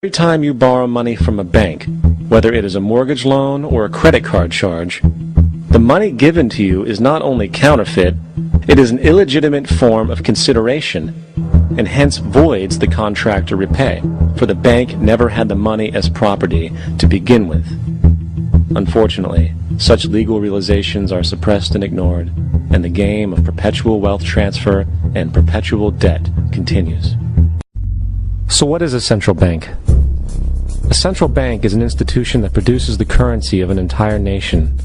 Every time you borrow money from a bank, whether it is a mortgage loan or a credit card charge, the money given to you is not only counterfeit, it is an illegitimate form of consideration, and hence voids the contract to repay, for the bank never had the money as property to begin with. Unfortunately, such legal realizations are suppressed and ignored, and the game of perpetual wealth transfer and perpetual debt continues. So what is a central bank? A central bank is an institution that produces the currency of an entire nation.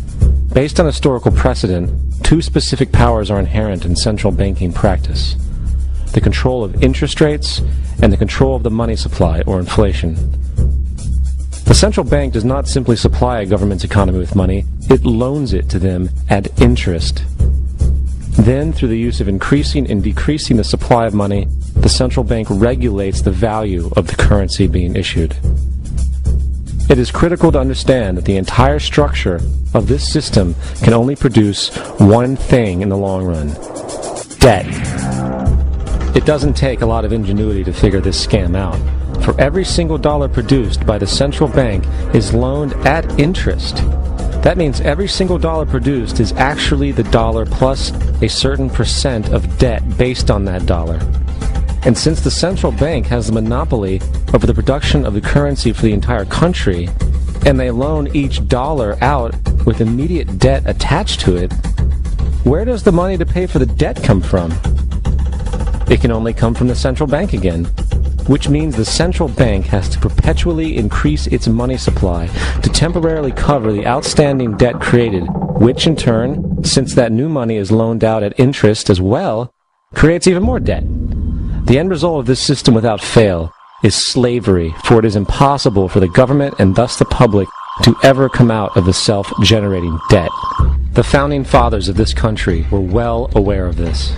Based on historical precedent, two specific powers are inherent in central banking practice: the control of interest rates and the control of the money supply, or inflation. The central bank does not simply supply a government's economy with money, it loans it to them at interest. Then, through the use of increasing and decreasing the supply of money, the central bank regulates the value of the currency being issued. It is critical to understand that the entire structure of this system can only produce one thing in the long run: debt. It doesn't take a lot of ingenuity to figure this scam out. For every single dollar produced by the central bank is loaned at interest. That means every single dollar produced is actually the dollar plus a certain percent of debt based on that dollar. And since the central bank has the monopoly over the production of the currency for the entire country, and they loan each dollar out with immediate debt attached to it, where does the money to pay for the debt come from? It can only come from the central bank again, which means the central bank has to perpetually increase its money supply to temporarily cover the outstanding debt created, which in turn, since that new money is loaned out at interest as well, creates even more debt. The end result of this system without fail is slavery, for it is impossible for the government and thus the public to ever come out of the self-generating debt. The founding fathers of this country were well aware of this.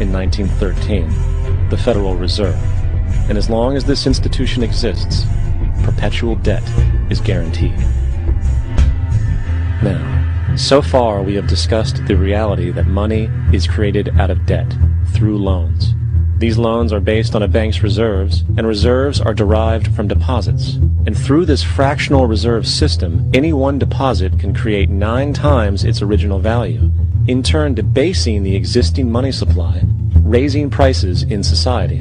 In 1913, the Federal Reserve, and as long as this institution exists, perpetual debt is guaranteed. Now, so far we have discussed the reality that money is created out of debt through loans. These loans are based on a bank's reserves, and reserves are derived from deposits. And through this fractional reserve system, any one deposit can create 9 times its original value, in turn debasing the existing money supply, raising prices in society.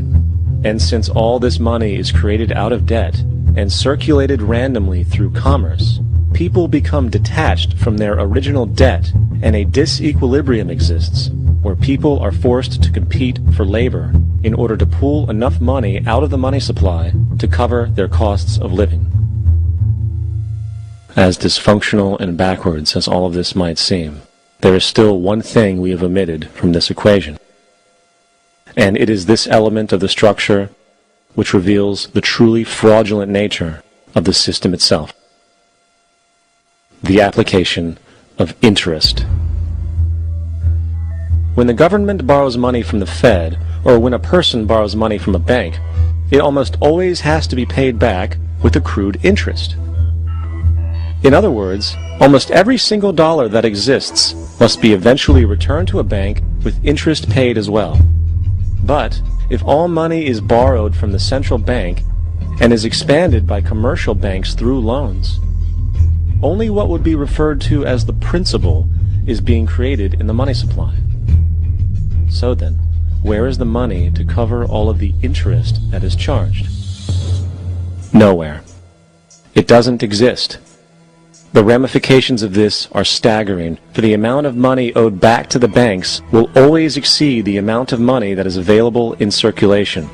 And since all this money is created out of debt and circulated randomly through commerce, people become detached from their original debt, and a disequilibrium exists where people are forced to compete for labor in order to pull enough money out of the money supply to cover their costs of living. As dysfunctional and backwards as all of this might seem, there is still one thing we have omitted from this equation. And it is this element of the structure which reveals the truly fraudulent nature of the system itself: the application of interest. When the government borrows money from the Fed, or when a person borrows money from a bank, it almost always has to be paid back with accrued interest. In other words, almost every single dollar that exists must be eventually returned to a bank with interest paid as well. But if all money is borrowed from the central bank and is expanded by commercial banks through loans, only what would be referred to as the principal is being created in the money supply. So then, where is the money to cover all of the interest that is charged? Nowhere. It doesn't exist. The ramifications of this are staggering, for the amount of money owed back to the banks will always exceed the amount of money that is available in circulation.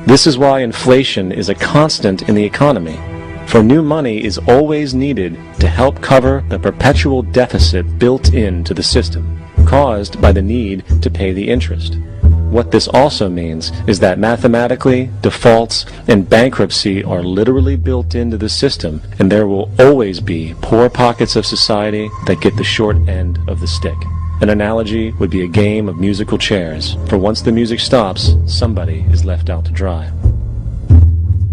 This is why inflation is a constant in the economy, for new money is always needed to help cover the perpetual deficit built into the system, caused by the need to pay the interest. What this also means is that mathematically, defaults and bankruptcy are literally built into the system, and there will always be poor pockets of society that get the short end of the stick. An analogy would be a game of musical chairs, for once the music stops, somebody is left out to dry.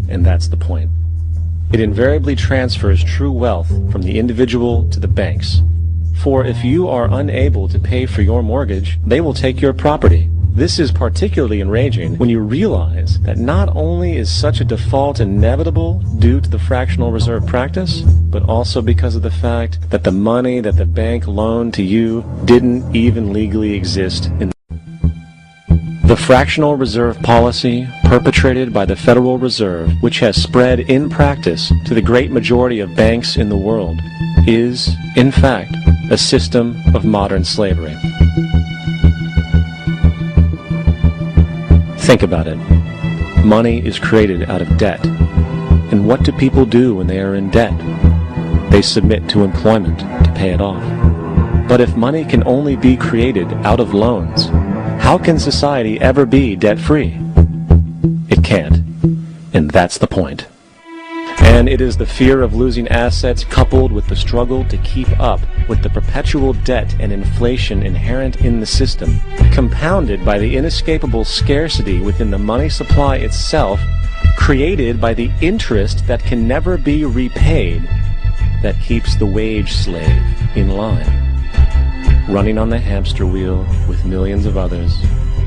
And that's the point. It invariably transfers true wealth from the individual to the banks. For if you are unable to pay for your mortgage, they will take your property. This is particularly enraging when you realize that not only is such a default inevitable due to the fractional reserve practice, but also because of the fact that the money that the bank loaned to you didn't even legally exist in the fractional reserve policy perpetrated by the Federal Reserve, which has spread in practice to the great majority of banks in the world, is, in fact, a system of modern slavery. Think about it. Money is created out of debt. And what do people do when they are in debt? They submit to employment to pay it off. But if money can only be created out of loans, how can society ever be debt-free? It can't. And that's the point. And it is the fear of losing assets coupled with the struggle to keep up with the perpetual debt and inflation inherent in the system, compounded by the inescapable scarcity within the money supply itself, created by the interest that can never be repaid, that keeps the wage slave in line, running on the hamster wheel with millions of others,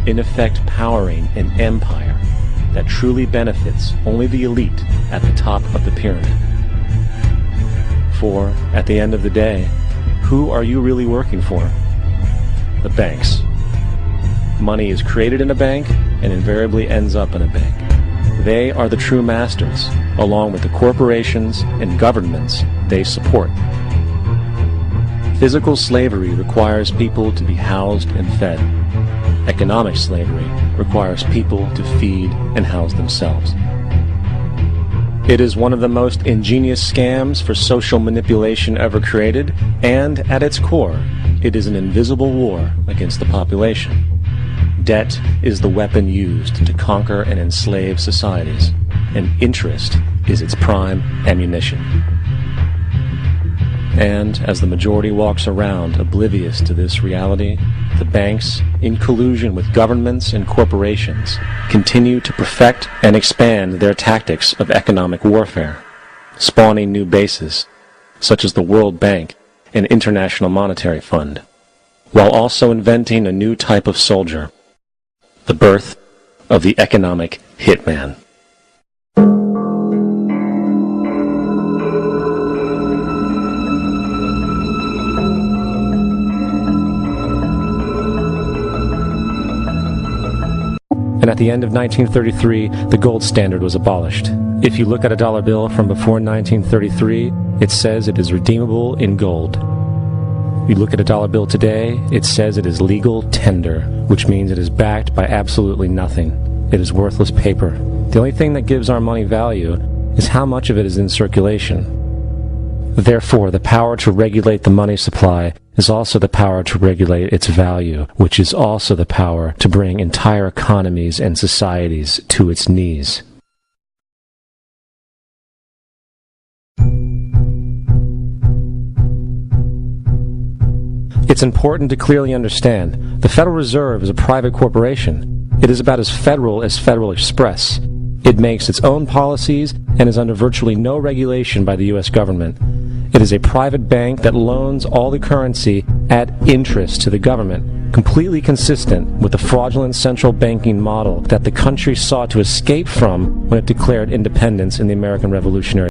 in effect powering an empire that truly benefits only the elite at the top of the pyramid. For, at the end of the day, who are you really working for? The banks. Money is created in a bank and invariably ends up in a bank. They are the true masters, along with the corporations and governments they support. Physical slavery requires people to be housed and fed. Economic slavery requires people to feed and house themselves. It is one of the most ingenious scams for social manipulation ever created, and at its core, it is an invisible war against the population. Debt is the weapon used to conquer and enslave societies, and interest is its prime ammunition. And as the majority walks around oblivious to this reality, the banks, in collusion with governments and corporations, continue to perfect and expand their tactics of economic warfare, spawning new bases, such as the World Bank and International Monetary Fund, while also inventing a new type of soldier, the birth of the economic hitman. And at the end of 1933, the gold standard was abolished. If you look at a dollar bill from before 1933, it says it is redeemable in gold. You look at a dollar bill today, it says it is legal tender, which means it is backed by absolutely nothing. It is worthless paper. The only thing that gives our money value is how much of it is in circulation. Therefore, the power to regulate the money supply is also the power to regulate its value, which is also the power to bring entire economies and societies to its knees. It's important to clearly understand the Federal Reserve is a private corporation. It is about as Federal as Federal Express. It makes its own policies and is under virtually no regulation by the U.S. government. It is a private bank that loans all the currency at interest to the government, completely consistent with the fraudulent central banking model that the country sought to escape from when it declared independence in the American Revolutionary